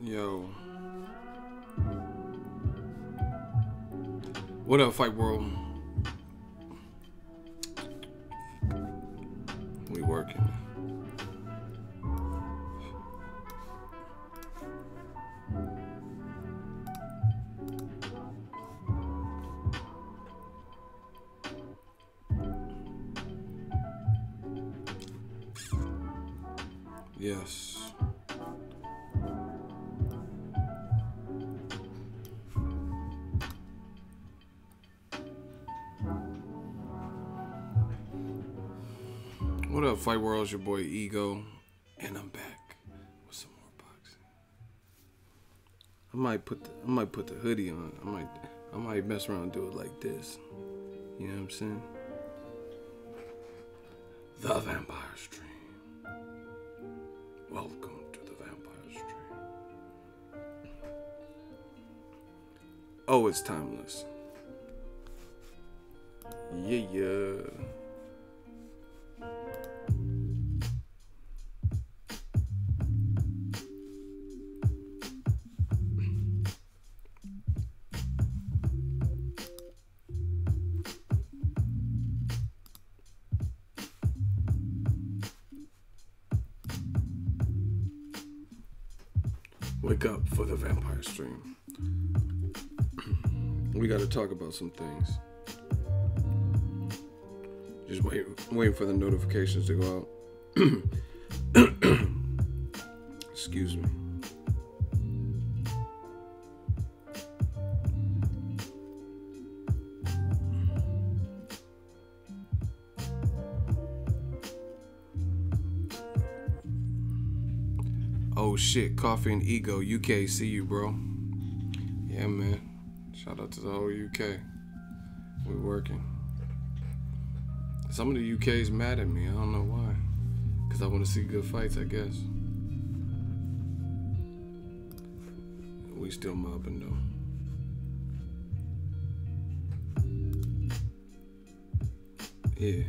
Yo. What up, Fight World? We working. Yes. What up, Fight World? It's your boy Ego, and I'm back with some more boxing. I might put the hoodie on. I might mess around and do it like this. You know what I'm saying? The Vampire Stream. Welcome to the Vampire Stream. Oh, it's timeless. Yeah. Wake up for the Vampire Stream. We got to talk about some things. Just waiting for the notifications to go out. Excuse me. Oh shit, Coffee and Ego, UK, see you, bro. Yeah, man. Shout out to the whole UK. We working. Some of the UK's mad at me. I don't know why. Because I want to see good fights, I guess. We still mobbing, though. Yeah.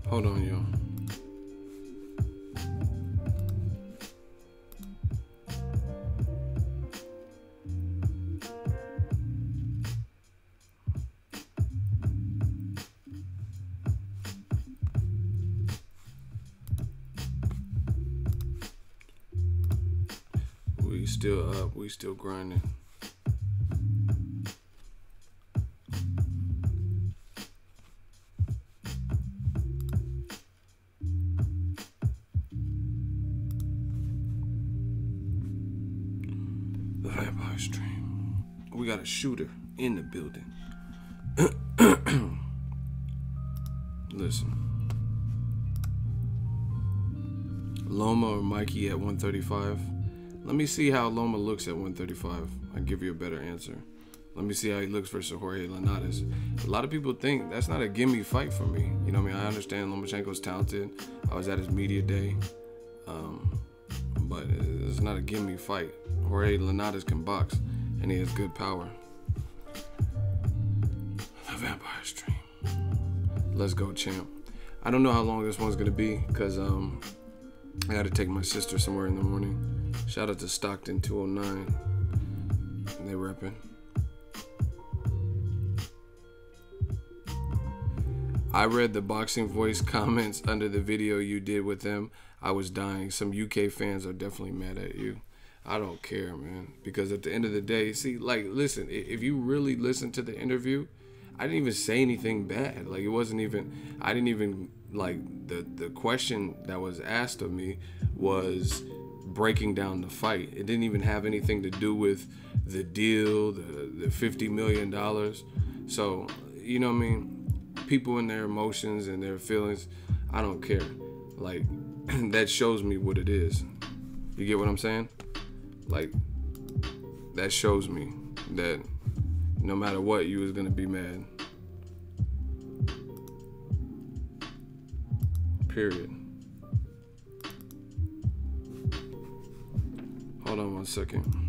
Hold on, y'all. We still up, we still grinding. The Vampire Stream. We got a shooter in the building. Listen. Loma or Mikey at 135? Let me see how Loma looks at 135. I'll give you a better answer. Let me see how he looks versus Jorge Linares. A lot of people think that's not a gimme fight for me. You know what I mean? I understand Lomachenko's talented. I was at his media day. But it's not a gimme fight. Jorge Linares can box, and he has good power. The Vampire Stream. Let's go, champ. I don't know how long this one's gonna be, because I gotta take my sister somewhere in the morning. Shout out to Stockton 209. They reppin'. I read the Boxing Voice comments under the video you did with them. I was dying. Some UK fans are definitely mad at you. I don't care, man. Because at the end of the day, see, like, listen, if you really listen to the interview, I didn't even say anything bad. Like, it wasn't even, I didn't even, like, the question that was asked of me was breaking down the fight. It didn't even have anything to do with the deal, the $50 million. So, you know what I mean? People and their emotions and their feelings, I don't care. Like, that shows me what it is. You get what I'm saying? Like, that shows me that no matter what, you was gonna be mad. Period. Hold on 1 second.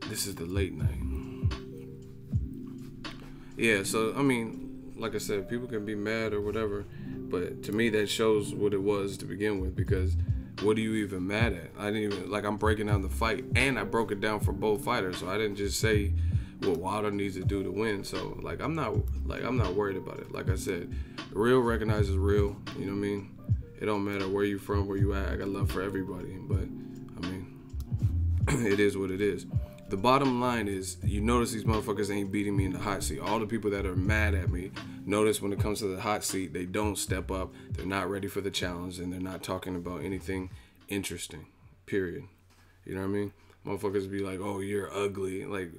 This is the late night. Yeah, so I mean, like I said, people can be mad or whatever, but to me that shows what it was to begin with, because what are you even mad at? I didn't even, like, I'm breaking down the fight, and I broke it down for both fighters, so I didn't just say what Wilder needs to do to win. So like I'm not worried about it. Like I said, real recognizes real, you know what I mean? It don't matter where you from, where you at. I got love for everybody, but I mean, it is what it is. The bottom line is, you notice these motherfuckers ain't beating me in the hot seat. All the people that are mad at me, notice when it comes to the hot seat, they don't step up. They're not ready for the challenge, and they're not talking about anything interesting, period. You know what I mean? Motherfuckers be like, oh, you're ugly. Like,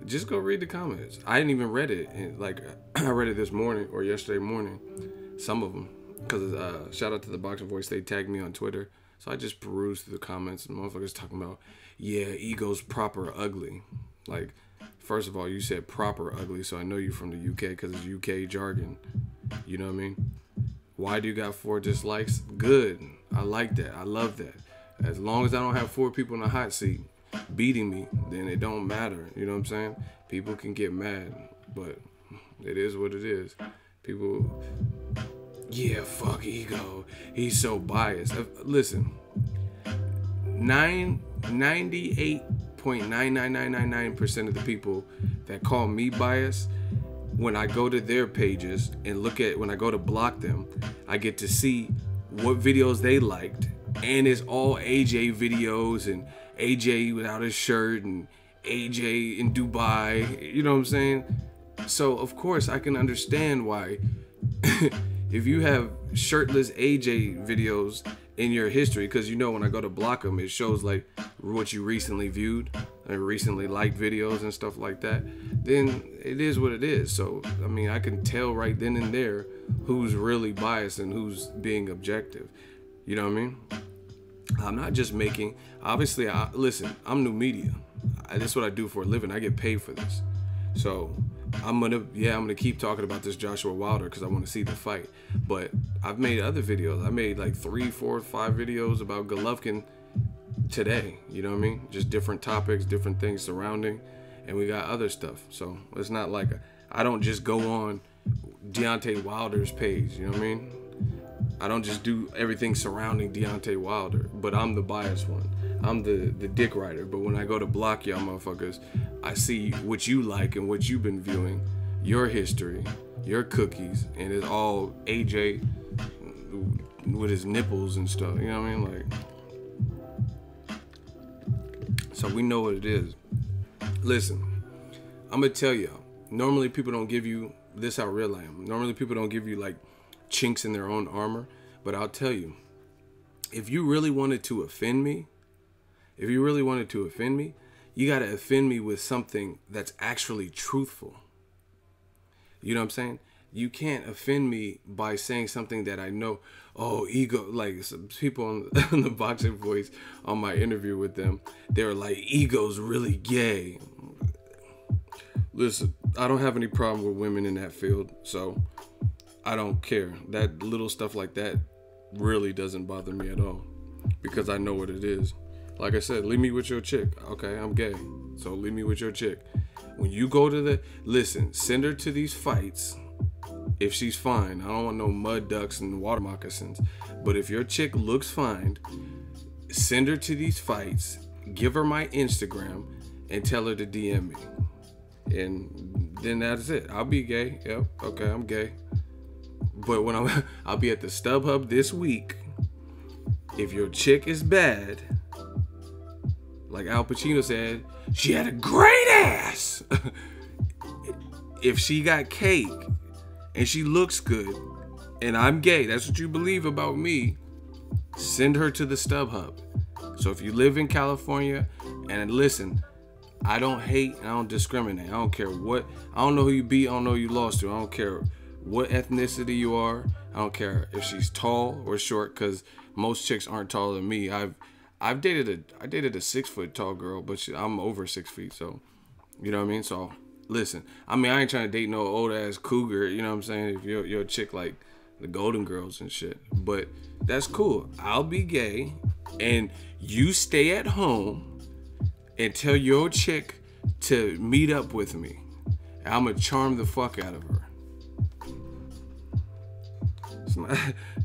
just go read the comments. I didn't even read it. Like, I read it this morning or yesterday morning, some of them. Because shout out to the Boxing Voice. They tagged me on Twitter. So I just perused through the comments, and motherfuckers talking about, yeah, Ego's proper ugly. Like, first of all, you said proper ugly, so I know you from the UK because it's UK jargon. You know what I mean? Why do you got 4 dislikes? Good. I like that. I love that. As long as I don't have 4 people in the hot seat beating me, then it don't matter. You know what I'm saying? People can get mad, but it is what it is. People, yeah, fuck Ego. He's so biased. Listen, 98.99999% of the people that call me biased, when I go to their pages and look at, when I go to block them, I get to see what videos they liked, and it's all AJ videos and AJ without his shirt and AJ in Dubai. You know what I'm saying? So of course I can understand why if you have shirtless AJ videos in your history, because you know when I go to block them, it shows like what you recently viewed and recently liked videos and stuff like that, then it is what it is. So I mean, I can tell right then and there who's really biased and who's being objective. You know what I mean? I'm not just making, obviously, listen, I'm new media. This is what I do for a living. I get paid for this. So I'm gonna keep talking about this Joshua Wilder because I want to see the fight. But I've made other videos. I made like 3, 4, 5 videos about Golovkin today. You know what I mean? Just different topics, different things surrounding, and we got other stuff. So it's not like I don't just go on Deontay Wilder's page. You know what I mean? I don't just do everything surrounding Deontay Wilder, but I'm the biased one. I'm the dick rider. But when I go to block y'all motherfuckers, I see what you like and what you've been viewing, your history, your cookies, and it's all AJ with his nipples and stuff. You know what I mean? Like, so we know what it is. Listen, I'm gonna tell y'all. Normally people don't give you this. How real I am. Normally people don't give you like chinks in their own armor, but I'll tell you, if you really wanted to offend me, you gotta offend me with something that's actually truthful. You know what I'm saying? You can't offend me by saying something that I know, oh, Ego, like some people on the Boxing Voice, on my interview with them, they were like, Ego's really gay. Listen, I don't have any problem with women in that field, so I don't care. That little stuff like that really doesn't bother me at all, because I know what it is. Like I said, leave me with your chick. Okay, I'm gay, so leave me with your chick. When you go to listen, send her to these fights if she's fine. I don't want no mud ducks and water moccasins. But if your chick looks fine, send her to these fights, give her my Instagram, and tell her to DM me. And then that's it. I'll be gay. Yep, okay, I'm gay. But when I'll be at the StubHub this week. If your chick is bad, like Al Pacino said, she had a great ass. If she got cake and she looks good, and I'm gay, that's what you believe about me, send her to the StubHub. So if you live in California, and listen, I don't hate and I don't discriminate. I don't care what, I don't know who you beat, I don't know who you lost to. I don't care what ethnicity you are. I don't care if she's tall or short, because most chicks aren't taller than me. I dated a 6 foot tall girl, but I'm over 6 feet, so you know what I mean. So listen, I mean, I ain't trying to date no old ass cougar. You know what I'm saying? If you're a chick like the Golden Girls and shit, but that's cool. I'll be gay, and you stay at home and tell your chick to meet up with me. I'm gonna charm the fuck out of her.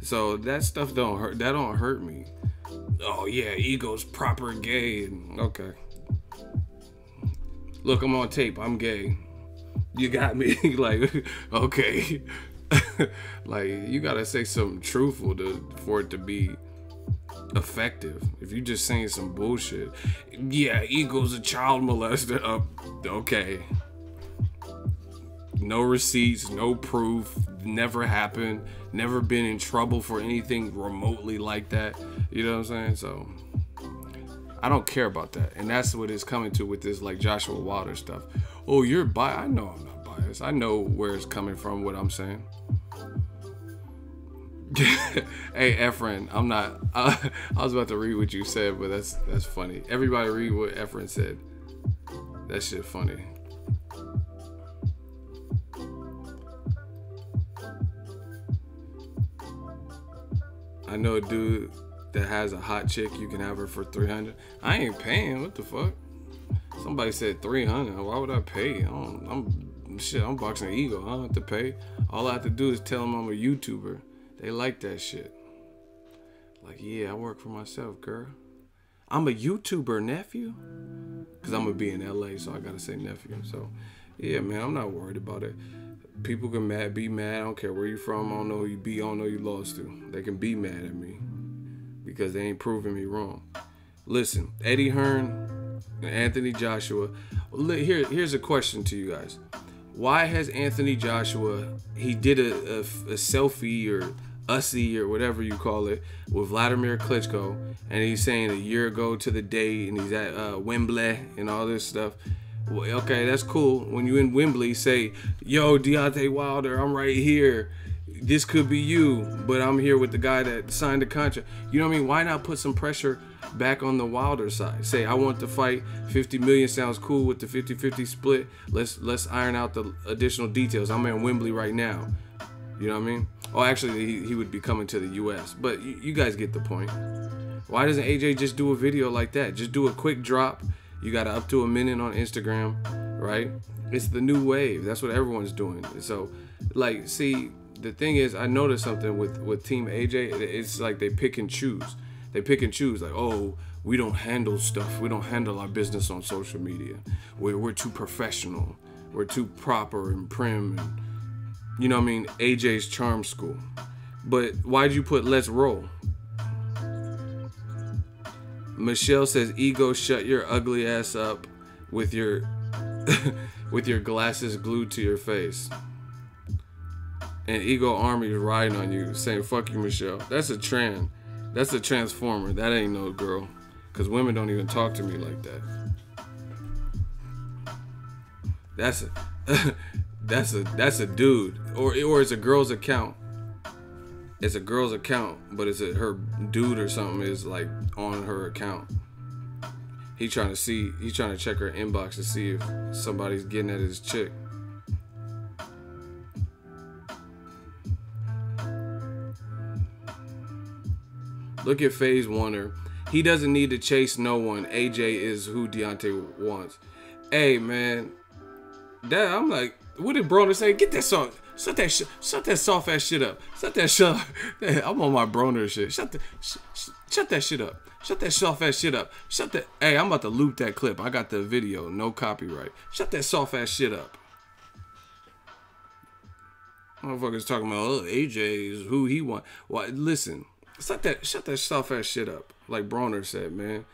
So that stuff don't hurt. That don't hurt me. Oh yeah, Ego's proper gay. Okay. Look, I'm on tape. I'm gay. You got me. Like, okay. Like, you gotta say something truthful for it to be effective. If you just saying some bullshit, yeah, Ego's a child molester. Okay. No receipts, no proof, never happened, never been in trouble for anything remotely like that. You know what I'm saying? So I don't care about that. And that's what it's coming to with this like Joshua Wilder stuff. Oh, you're biased. I know I'm not biased. I know where it's coming from, what I'm saying. Hey, Efren, I'm not. I was about to read what you said, but that's funny. Everybody read what Efren said. That shit funny. I know a dude that has a hot chick. You can have her for $300. I ain't paying. What the fuck? Somebody said $300. Why would I pay? I'm Boxingego. I don't have to pay. All I have to do is tell them I'm a YouTuber. They like that shit. Like, yeah, I work for myself, girl. I'm a YouTuber, nephew. Because I'm going to be in LA, so I got to say nephew. So, yeah, man, I'm not worried about it. People can be mad. I don't care where you from. I don't know who you be. I don't know who you lost to. They can be mad at me because they ain't proving me wrong. Listen, Eddie Hearn and Anthony Joshua. Here's a question to you guys. Why has Anthony Joshua, he did a selfie or ussy or whatever you call it with Vladimir Klitschko, and he's saying a year ago to the day, and he's at Wembley and all this stuff. Well, okay, that's cool. When you in Wembley, say, yo, Deontay Wilder, I'm right here. This could be you, but I'm here with the guy that signed the contract. You know what I mean? Why not put some pressure back on the Wilder side? Say, I want to fight. 50 million sounds cool with the 50-50 split. Let's iron out the additional details. I'm in Wembley right now. You know what I mean? Oh, actually, he would be coming to the U.S., but you guys get the point. Why doesn't AJ just do a video like that? Just do a quick drop. You got up to a minute on Instagram, right? It's the new wave. That's what everyone's doing. So, like, see, the thing is, I noticed something with Team AJ. It's like they pick and choose. They pick and choose. Like, oh, we don't handle stuff. We don't handle our business on social media. We're too professional. We're too proper and prim. And, you know what I mean? AJ's charm school. But why'd you put let's roll? Michelle says, Ego, shut your ugly ass up with your with your glasses glued to your face. And Ego Army is riding on you, saying, fuck you, Michelle. That's a trend. That's a transformer. That ain't no girl. Because women don't even talk to me like that. That's a dude. Or it's a girl's account. It's a girl's account, but her dude or something is like on her account. He's trying to check her inbox to see if somebody's getting at his chick. Look at FaZe Warner. He doesn't need to chase no one. AJ is who Deontay wants. Hey man, I'm like, what did Broner say? Get that song. Shut that soft ass shit up. Shut that shit. I'm on my Broner shit. Shut that shit up. Shut that soft ass shit up. Hey, I'm about to loop that clip. I got the video. No copyright. Shut that soft ass shit up. Motherfuckers talking about, oh, AJ is who he want. Well, listen. Shut that soft ass shit up. Like Broner said, man.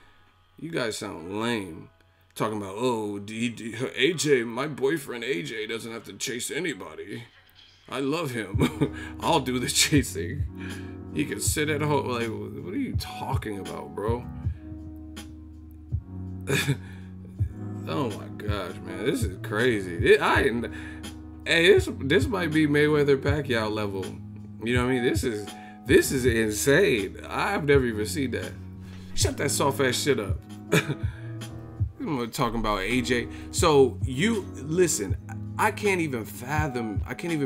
You guys sound lame. Talking about, oh, AJ, my boyfriend AJ doesn't have to chase anybody. I love him. I'll do the chasing. He can sit at home. Like, what are you talking about, bro? Oh my gosh, man, this is crazy. This might be Mayweather Pacquiao level. You know what I mean? This is insane. I've never even seen that. Shut that soft ass shit up. I'm talking about AJ. So you listen. I can't even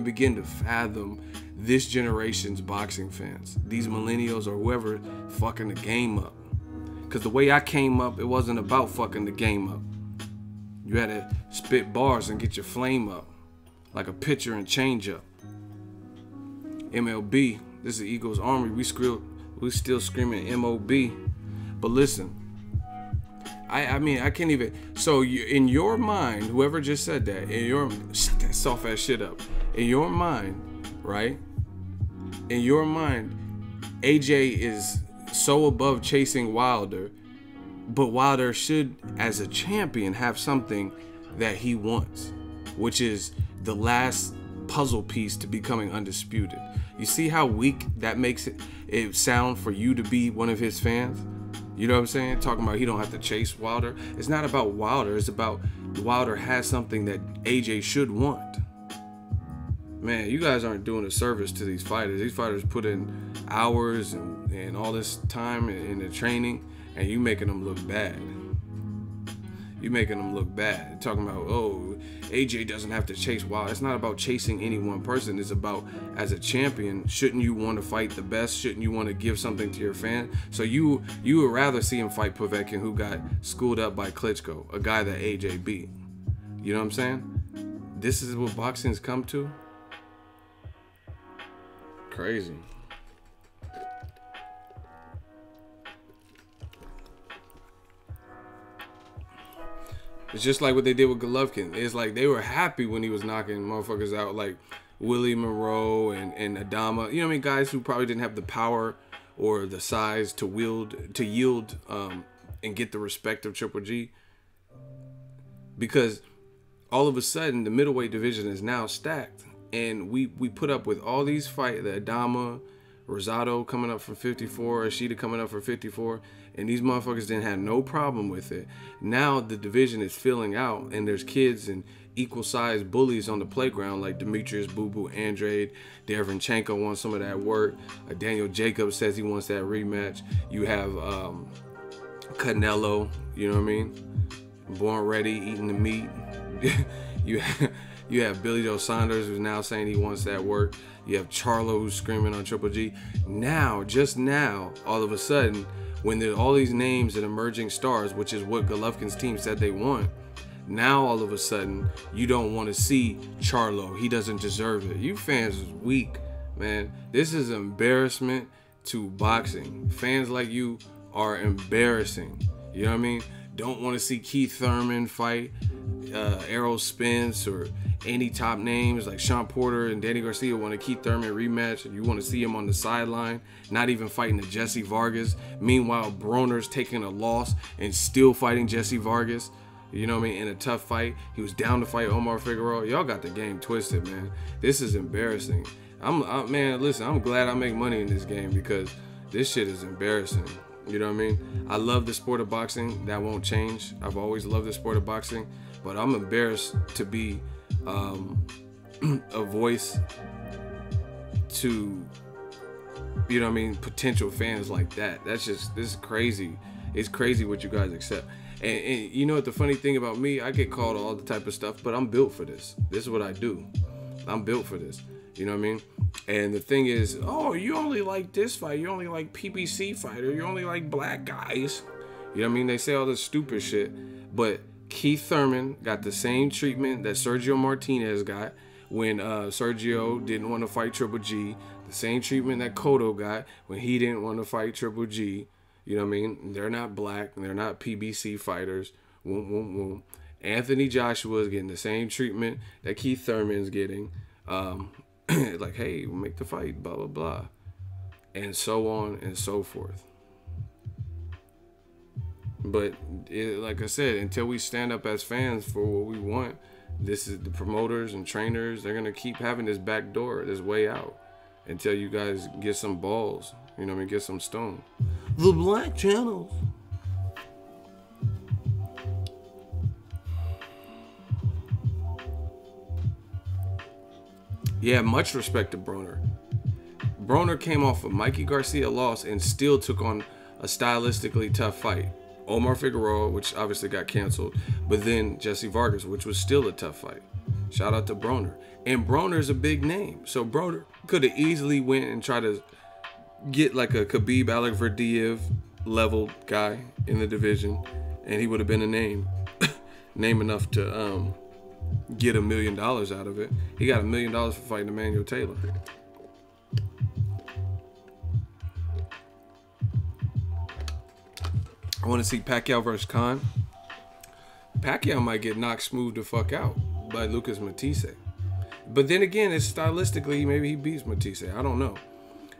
begin to fathom this generation's boxing fans. These millennials or whoever fucking the game up. Because the way I came up, it wasn't about fucking the game up. You had to spit bars and get your flame up. Like a pitcher and change up. MLB, this is Eagles Army. We still screaming MOB. But listen, I mean, I can't even. So in your mind, whoever just said that, shut that soft ass shit up. In your mind, right? In your mind, AJ is so above chasing Wilder, but Wilder should, as a champion, have something that he wants, which is the last puzzle piece to becoming undisputed. You see how weak that makes it sound for you to be one of his fans? You know what I'm saying? Talking about he don't have to chase Wilder. It's not about Wilder. It's about Wilder has something that AJ should want. Man, you guys aren't doing a service to these fighters. These fighters put in hours and all this time in the training, and you making them look bad. You making them look bad. Talking about, oh, AJ doesn't have to chase Wilder. It's not about chasing any one person. It's about, as a champion, shouldn't you want to fight the best? Shouldn't you want to give something to your fan? So you would rather see him fight Povetkin, who got schooled up by Klitschko, a guy that AJ beat. You know what I'm saying? This is what boxing's come to. Crazy. It's just like what they did with Golovkin. It's like they were happy when he was knocking motherfuckers out like Willie Monroe and Adama. You know what I mean? Guys who probably didn't have the power or the size to yield and get the respect of Triple G. Because all of a sudden the middleweight division is now stacked. And we put up with all these fights, the Adama, Rosado coming up for 54, Ashita coming up for 54, and these motherfuckers didn't have no problem with it. Now the division is filling out, and there's kids and equal-sized bullies on the playground like Demetrius Boo Boo Andrade. Derevyanchenko wants some of that work. Daniel Jacobs says he wants that rematch. You have Canelo, you know what I mean? Born ready, eating the meat. You have Billy Joe Saunders, who's now saying he wants that work. You have Charlo, who's screaming on Triple G. Now, just now, all of a sudden, when there's all these names and emerging stars, which is what Golovkin's team said they want, now all of a sudden, you don't want to see Charlo. He doesn't deserve it. You fans is weak, man. This is embarrassment to boxing. Fans like you are embarrassing. You know what I mean? Don't want to see Keith Thurman fight Errol Spence or any top names like Sean Porter and Danny Garcia want to Keith Thurman rematch. You want to see him on the sideline, not even fighting the Jesse Vargas. Meanwhile, Broner's taking a loss and still fighting Jesse Vargas. You know what I mean? In a tough fight. He was down to fight Omar Figueroa. Y'all got the game twisted, man. This is embarrassing. Man, listen, I'm glad I make money in this game because this shit is embarrassing. You know what I mean? I love the sport of boxing. That won't change. I've always loved the sport of boxing. But I'm embarrassed to be a voice to, you know what I mean, potential fans like that. This is crazy. It's crazy what you guys accept. And you know what the funny thing about me, I get called all the type of stuff, but I'm built for this. This is what I do. I'm built for this. You know what I mean? And the thing is, oh, you only like this fight. You only like PBC fighter. You only like black guys. You know what I mean? They say all this stupid shit. But Keith Thurman got the same treatment that Sergio Martinez got when Sergio didn't want to fight Triple G. The same treatment that Cotto got when he didn't want to fight Triple G. You know what I mean? They're not black. They're not PBC fighters. Woom, woom, woom. Anthony Joshua is getting the same treatment that Keith Thurman's getting. Like, hey, we'll make the fight, blah, blah, blah. And so on and so forth. But like I said, until we stand up as fans for what we want, this is the promoters and trainers. They're gonna keep having this back door, this way out, until you guys get some balls. You know what I mean? Get some stone. The black channels. Yeah, much respect to Broner. Broner came off a Mikey Garcia loss and still took on a stylistically tough fight. Omar Figueroa, which obviously got canceled, but then Jesse Vargas, which was still a tough fight. Shout out to Broner. And Broner's a big name. So Broner could have easily went and tried to get like a Khabib Alekverdiev level guy in the division, and he would have been a name. Name enough to get $1 million out of it. He got $1 million for fighting Emmanuel Taylor. I want to see Pacquiao versus Khan. Pacquiao might get knocked smooth the fuck out by Lucas Matisse. But then again, it's stylistically, maybe he beats Matisse. I don't know.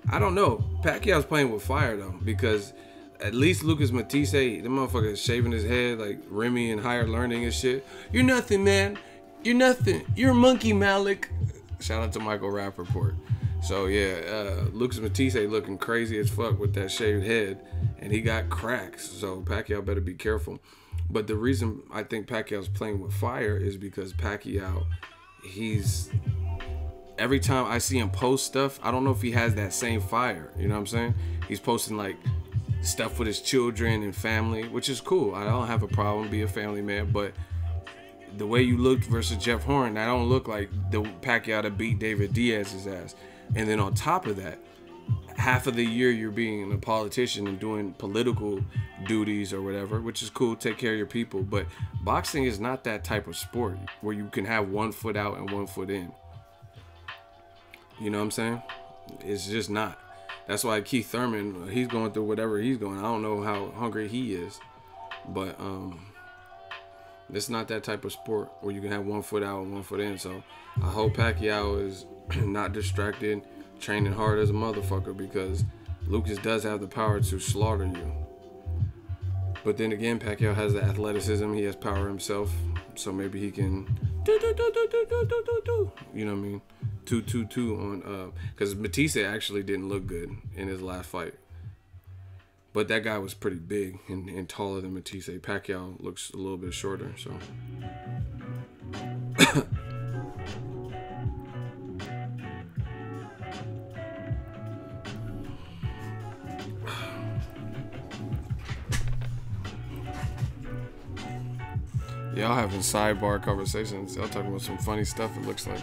Pacquiao's playing with fire though, because at least Lucas Matisse, the motherfucker is shaving his head like Remy and Higher Learning and shit. You're nothing, man. You're nothing. You're a monkey, Malik. Shout out to Michael Rappaport. So yeah, Lucas Matisse looking crazy as fuck with that shaved head, and he got cracks. So Pacquiao better be careful. But the reason I think Pacquiao's playing with fire is because Pacquiao, every time I see him post stuff, I don't know if he has that same fire. You know what I'm saying? He's posting like stuff with his children and family, which is cool. I don't have a problem, be a family man, but the way you looked versus Jeff Horn, I don't look like the Pacquiao that beat David Diaz's ass. And then on top of that, half of the year you're being a politician and doing political duties or whatever, which is cool, take care of your people. But boxing is not that type of sport where you can have one foot out and one foot in. You know what I'm saying? It's just not. That's why Keith Thurman, he's going through whatever he's going. I don't know how hungry he is. But it's not that type of sport where you can have one foot out and one foot in. So I hope Pacquiao is not distracted, training hard as a motherfucker, because Lucas does have the power to slaughter you. But then again, Pacquiao has the athleticism, he has power himself, so maybe he can you know what I mean, 2-2-2 on because Matisse actually didn't look good in his last fight, but that guy was pretty big and taller than Matisse. Pacquiao looks a little bit shorter, so y'all having sidebar conversations. Y'all talking about some funny stuff, it looks like.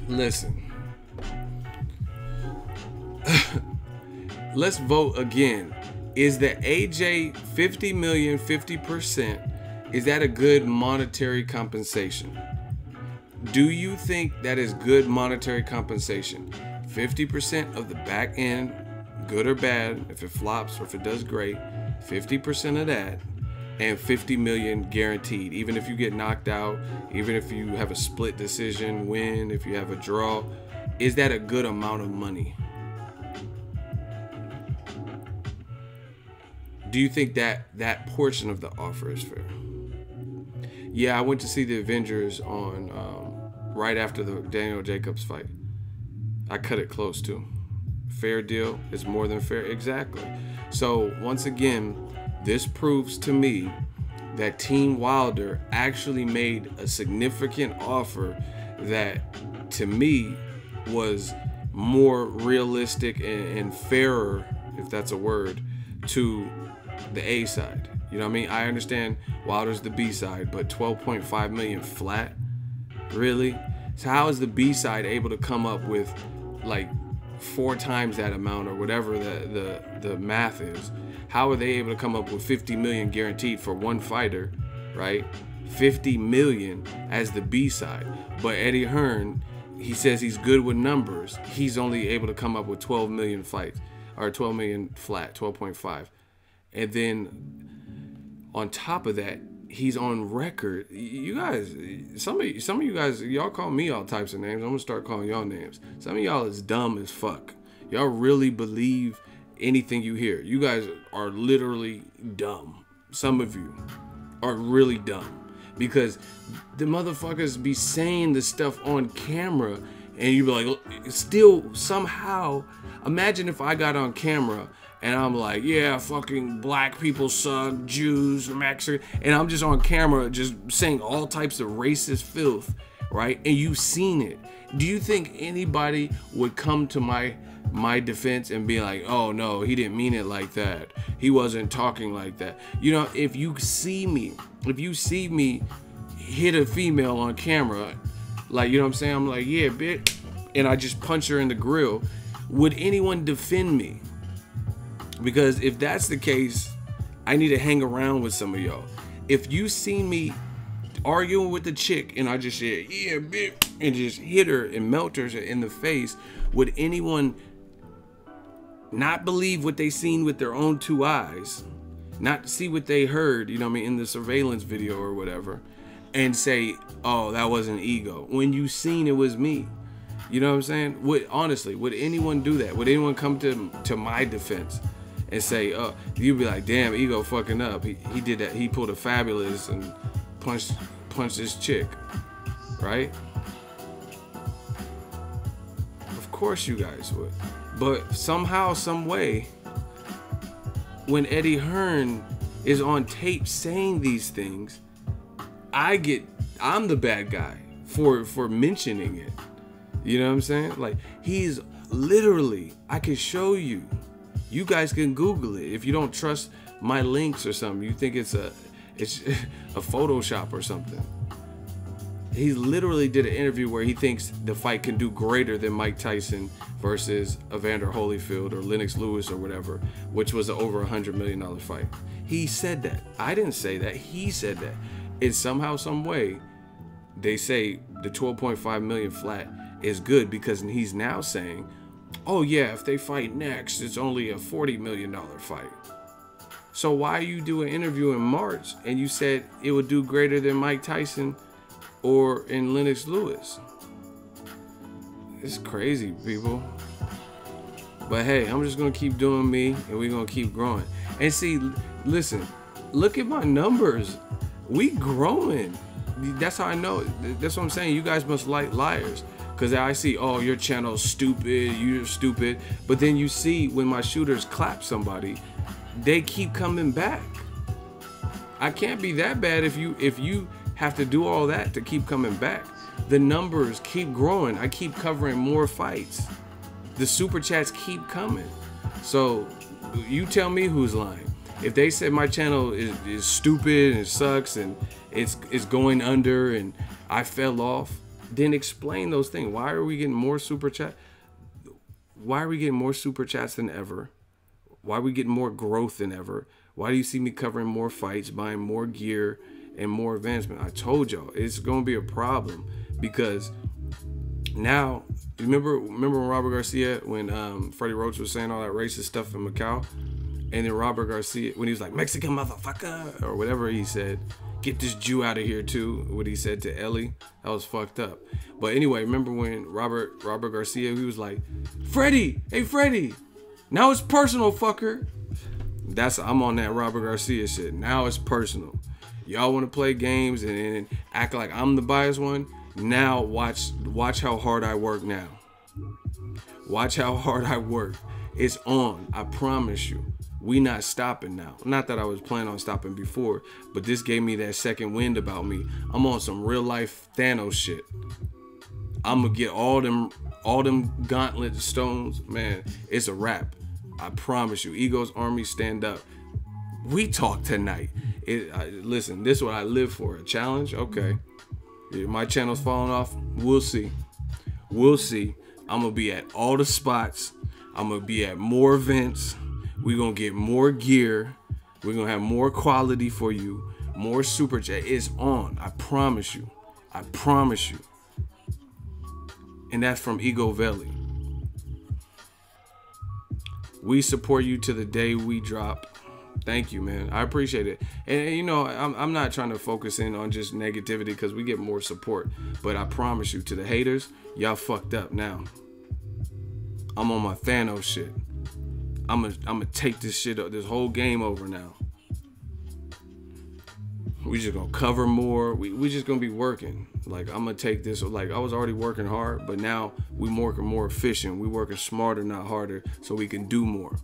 Listen. Let's vote again. Is the AJ 50 million, 50%, is that a good monetary compensation? Do you think that is good monetary compensation? 50% of the back end, good or bad, if it flops or if it does great, 50% of that, and 50 million guaranteed. Even if you get knocked out, even if you have a split decision win, if you have a draw, is that a good amount of money? Do you think that that portion of the offer is fair? Yeah, I went to see the Avengers on right after the Daniel Jacobs fight. I cut it close too. Fair deal is more than fair. Exactly. So once again, this proves to me that Team Wilder actually made a significant offer that to me was more realistic and fairer, if that's a word, to the A side. You know what I mean? I understand Wilder's the B side, but 12.5 million flat? Really? So how is the B side able to come up with like 4 times that amount or whatever the math is? How are they able to come up with 50 million guaranteed for one fighter, right? 50 million as the B side. But Eddie Hearn, he says he's good with numbers. He's only able to come up with 12 million fights, or 12 million flat, 12.5. And then on top of that, he's on record. You guys, some of you guys, y'all call me all types of names. I'm gonna start calling y'all names. Some of y'all is dumb as fuck. Y'all really believe anything you hear. You guys are literally dumb. Some of you are really dumb because the motherfuckers be saying the stuff on camera and you be like, still somehow, imagine if I got on camera and I'm like, yeah, fucking black people suck, Jews, Mexican, and I'm just on camera just saying all types of racist filth, right? And you've seen it. Do you think anybody would come to my defense and be like, oh no, he didn't mean it like that, he wasn't talking like that? You know, if you see me hit a female on camera, like, you know what I'm saying, I'm like, yeah, bitch, and I just punch her in the grill, would anyone defend me? Because if that's the case, I need to hang around with some of y'all. If you seen me arguing with the chick and I just said, yeah, bitch, and just hit her and melt her in the face, would anyone not believe what they seen with their own two eyes, not see what they heard, you know what I mean, in the surveillance video or whatever, and say, oh, that wasn't ego, when you seen it was me? You know what I'm saying? Would anyone do that? Would anyone come to my defense and say, oh, you'd be like, damn, ego fucking up. He did that. He pulled a fabulous and punched this chick, right? Of course you guys would. But somehow, some way, when Eddie Hearn is on tape saying these things, I'm the bad guy for mentioning it. You know what I'm saying? Like, he's literally, I can show you. You guys can Google it if you don't trust my links or something. You think it's a Photoshop or something. He literally did an interview where he thinks the fight can do greater than Mike Tyson versus Evander Holyfield or Lennox Lewis or whatever, which was an over $100 million fight. He said that. I didn't say that. He said that. And somehow, some way, they say the 12.5 million flat is good because he's now saying, oh yeah, if they fight next, it's only a $40 million fight. So why you do an interview in March and you said it would do greater than Mike Tyson or in Lennox Lewis? It's crazy, people. But hey, I'm just gonna keep doing me and we're gonna keep growing. And see, listen, look at my numbers. We growing. That's how I know. That's what I'm saying. You guys must like liars. Because I see, oh, your channel's stupid, you're stupid. But then you see when my shooters clap somebody, they keep coming back. I can't be that bad if you have to do all that to keep coming back. The numbers keep growing. I keep covering more fights. The super chats keep coming. So you tell me who's lying. If they said my channel is stupid and it sucks and it's going under and I fell off, then explain those things. Why are we getting more super chat? Why are we getting more super chats than ever? Why are we getting more growth than ever? Why do you see me covering more fights, buying more gear and more advancement? I told y'all it's gonna be a problem because now, remember when Robert Garcia, when Freddie Roach was saying all that racist stuff in Macau, and then Robert Garcia, when he was like, Mexican motherfucker, or whatever he said, get this Jew out of here too, what he said to Ellie, that was fucked up. But anyway, remember when Robert Garcia, he was like, Freddie, hey Freddie, now it's personal, fucker. I'm on that Robert Garcia shit. Now it's personal. Y'all want to play games and act like I'm the biased one? Now watch how hard I work now. Watch how hard I work. It's on, I promise you. We not stopping now. Not that I was planning on stopping before, but this gave me that second wind about me. I'm on some real life Thanos shit. I'm gonna get all them gauntlet stones, man. It's a wrap. I promise you. Ego's army, stand up. We talk tonight. Listen, this is what I live for. A challenge, okay. If my channel's falling off, we'll see. We'll see. I'm gonna be at all the spots. I'm gonna be at more events. We're gonna get more gear. We're gonna have more quality for you. More super chat. It's on. I promise you. I promise you. And that's from Ego Valley. We support you to the day we drop. Thank you, man. I appreciate it. And you know, I'm not trying to focus in on just negativity because we get more support. But I promise you, to the haters, y'all fucked up now. I'm on my Thanos shit. I'm gonna take this shit up, this whole game over now. We just gonna cover more. We just gonna be working. Like, I'm gonna take this. Like, I was already working hard, but now we working more efficient. We working smarter, not harder, so we can do more.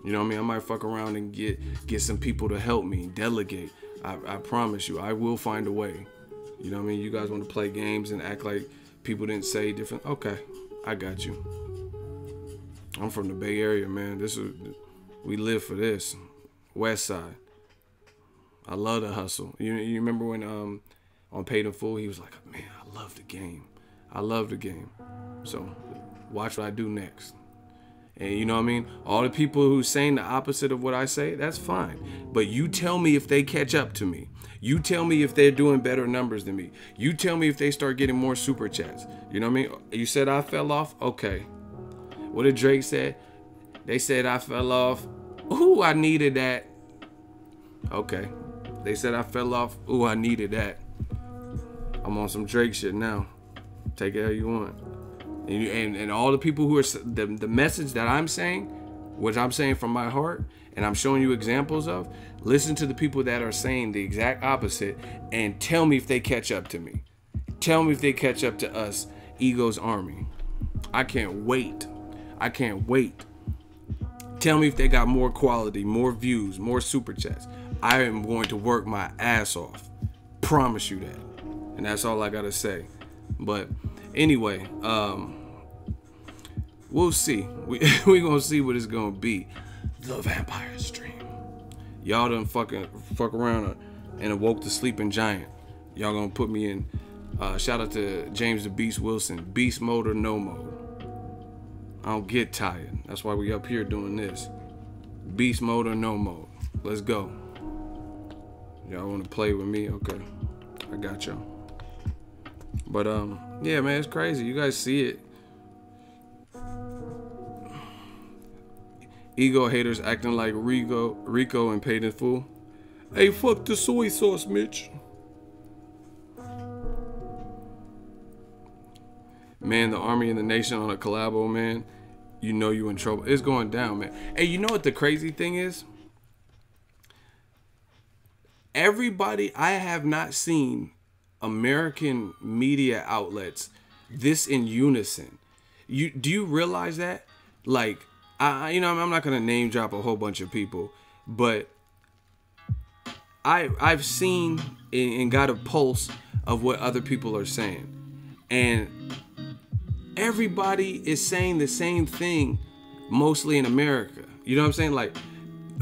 You know what I mean? I might fuck around and get some people to help me delegate. I promise you, I will find a way. You know what I mean? You guys want to play games and act like people didn't say different. Okay, I got you. I'm from the Bay Area, man. We live for this. West Side. I love the hustle. You remember when on Paid in Full, he was like, man, I love the game. I love the game. So watch what I do next. And you know what I mean? All the people who saying the opposite of what I say, that's fine. But you tell me if they catch up to me. You tell me if they're doing better numbers than me. You tell me if they start getting more super chats. You know what I mean? You said I fell off? Okay. What did Drake say? They said I fell off. Ooh, I needed that. Okay. They said I fell off. Ooh, I needed that. I'm on some Drake shit now. Take it how you want. And all the people who are the message that I'm saying, what I'm saying from my heart, and I'm showing you examples of, listen to the people that are saying the exact opposite and tell me if they catch up to me. Tell me if they catch up to us, Ego's Army. I can't wait. I can't wait. Tell me if they got more quality, more views, more super chats. I am going to work my ass off. Promise you that. And that's all I gotta say. But anyway, we'll see. We gonna see what it's gonna be. The Vampire Stream. Y'all done fuck around and awoke the sleeping giant. Y'all gonna put me in. Shout out to James the Beast Wilson. Beast mode or no mode. I don't get tired. That's why we up here doing this. Beast mode or no mode. Let's go. Y'all want to play with me? Okay. I got y'all. But, yeah, man, it's crazy. You guys see it. Ego haters acting like Rico and Paid in Full. Hey, fuck the soy sauce, Mitch. Man, the Army and the Nation on a collabo, man. You know you in trouble. It's going down, man. Hey, you know what the crazy thing is? Everybody, I have not seen American media outlets this in unison. Do you realize that? Like, I'm not gonna name drop a whole bunch of people, but I've seen and got a pulse of what other people are saying, and everybody is saying the same thing, mostly in America. You know what I'm saying? Like,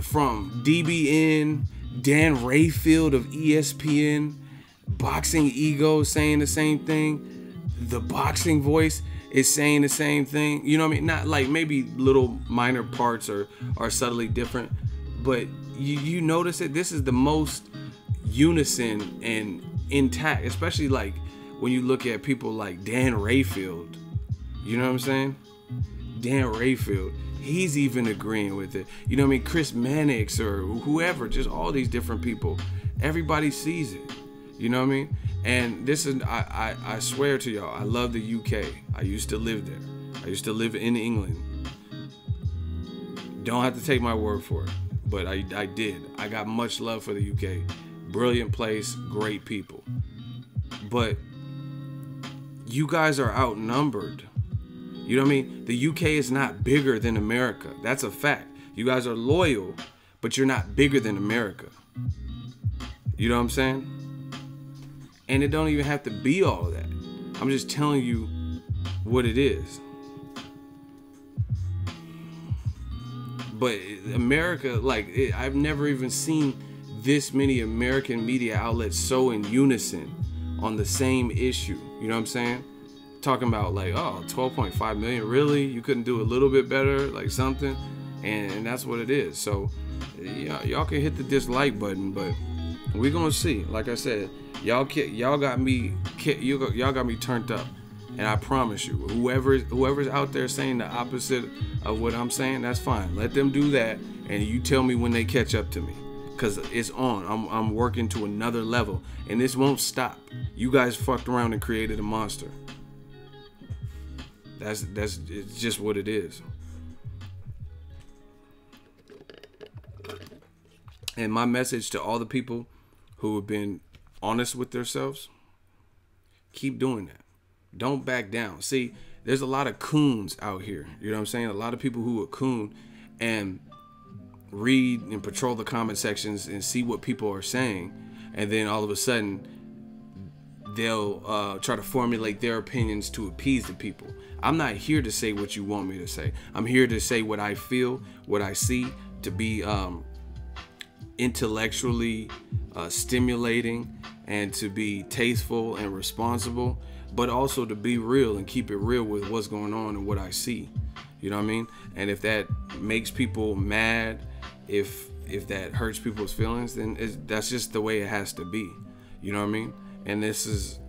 from DBN, Dan Rayfield of ESPN, Boxingego saying the same thing. The Boxing Voice is saying the same thing. You know what I mean? Not like maybe little minor parts are subtly different, but you notice it. This is the most unison and intact, especially like when you look at people like Dan Rayfield. You know what I'm saying? Dan Rayfield. He's even agreeing with it. You know what I mean? Chris Mannix or whoever, just all these different people. Everybody sees it. You know what I mean? And this is, I swear to y'all, I love the UK. I used to live there. I used to live in England. Don't have to take my word for it, but I did. I got much love for the UK. Brilliant place, great people. But you guys are outnumbered. You know what I mean? The UK is not bigger than America. That's a fact. You guys are loyal, but you're not bigger than America. You know what I'm saying? And it don't even have to be all that. I'm just telling you what it is. But America, like, I've never even seen this many American media outlets so in unison on the same issue. You know what I'm saying? Talking about like, oh, 12.5 million, really? You couldn't do a little bit better, like something? And that's what it is. So, y'all can hit the dislike button, but we're gonna see. Like I said, y'all got me turned up, and I promise you, whoever's out there saying the opposite of what I'm saying, that's fine. Let them do that, and you tell me when they catch up to me, cause it's on. I'm working to another level, and this won't stop. You guys fucked around and created a monster. It's just what it is. And my message to all the people who have been honest with themselves, keep doing that. Don't back down. See, there's a lot of coons out here. You know what I'm saying? A lot of people who are coon and read and patrol the comment sections and see what people are saying. And then all of a sudden, they'll try to formulate their opinions to appease the people. I'm not here to say what you want me to say. I'm here to say what I feel, what I see, to be intellectually stimulating, and to be tasteful and responsible, but also to be real and keep it real with what's going on and what I see. You know what I mean? And if that makes people mad, if that hurts people's feelings, then that's just the way it has to be. You know what I mean? And this is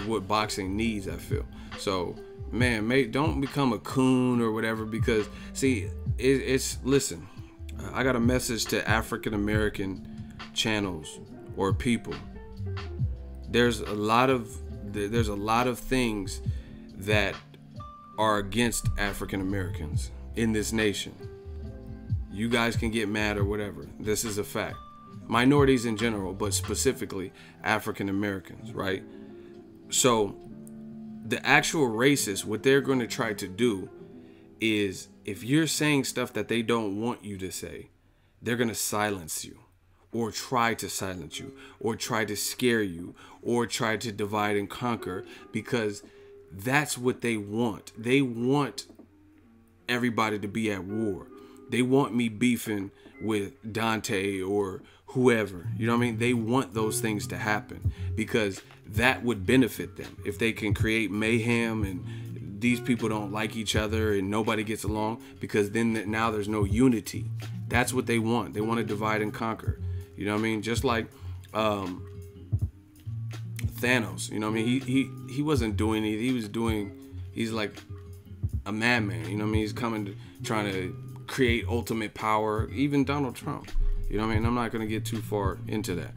what boxing needs, I feel. So, man, don't become a coon or whatever, because see, listen, I got a message to African American channels or people. There's a lot of things that are against African Americans in this nation. You guys can get mad or whatever. This is a fact. Minorities in general, but specifically African Americans, right? So the actual racists, what they're going to try to do is, if you're saying stuff that they don't want you to say, they're going to silence you, or try to silence you, or try to scare you, or try to divide and conquer, because that's what they want. They want everybody to be at war. They want me beefing with Dante or whoever. You know what I mean? They want those things to happen because that would benefit them. If they can create mayhem and these people don't like each other and nobody gets along, because then now there's no unity. That's what they want. They want to divide and conquer. You know what I mean? Just like Thanos. You know what I mean? He wasn't doing it. He's like a madman. You know what I mean? He's trying to create ultimate power. Even Donald Trump. You know what I mean? I'm not going to get too far into that.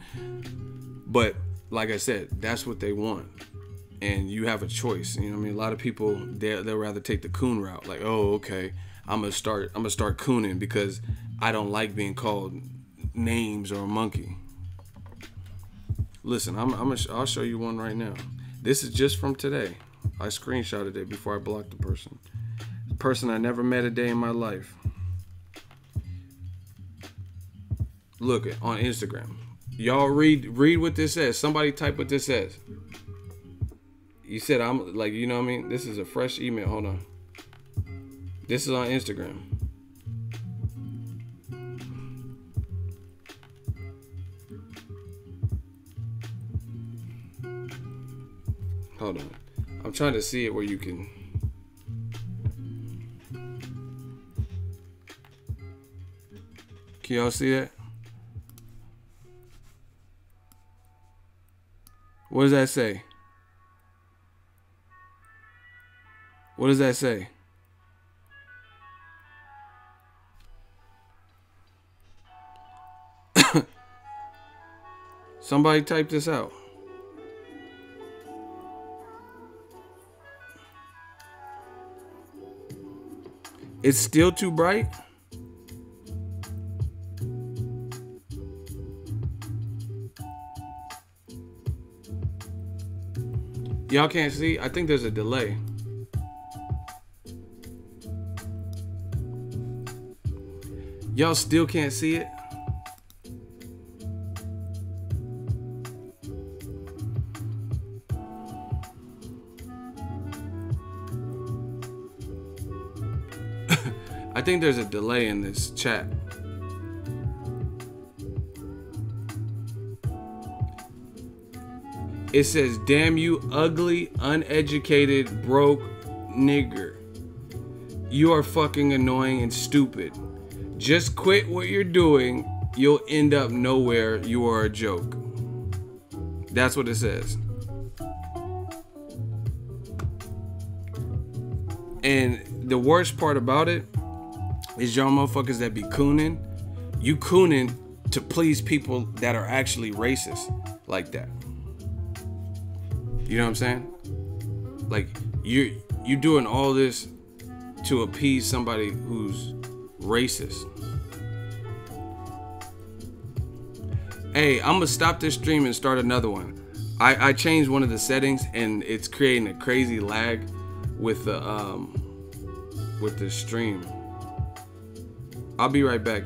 But like I said, that's what they want. And you have a choice. You know what I mean? A lot of people, they'll rather take the coon route. Like, oh, okay, I'm gonna start cooning because I don't like being called names or a monkey. Listen, I'll show you one right now. This is just from today. I screenshotted it before I blocked the person. The person I never met a day in my life. Look on Instagram. Y'all read what this says. Somebody type what this says. You said I'm like, you know what I mean? This is a fresh email. Hold on. This is on Instagram. Hold on. I'm trying to see it where you can. Can y'all see that? What does that say? What does that say? Somebody type this out. It's still too bright? Y'all can't see? I think there's a delay. Y'all still can't see it? I think there's a delay in this chat. It says, damn you ugly, uneducated, broke nigger. You are fucking annoying and stupid. Just quit what you're doing. You'll end up nowhere. You are a joke. That's what it says. And the worst part about it is y'all motherfuckers that be cooning. You cooning to please people that are actually racist like that. You know what I'm saying? Like you doing all this to appease somebody who's racist. Hey, I'm gonna stop this stream and start another one. I changed one of the settings and it's creating a crazy lag with the stream. I'll be right back.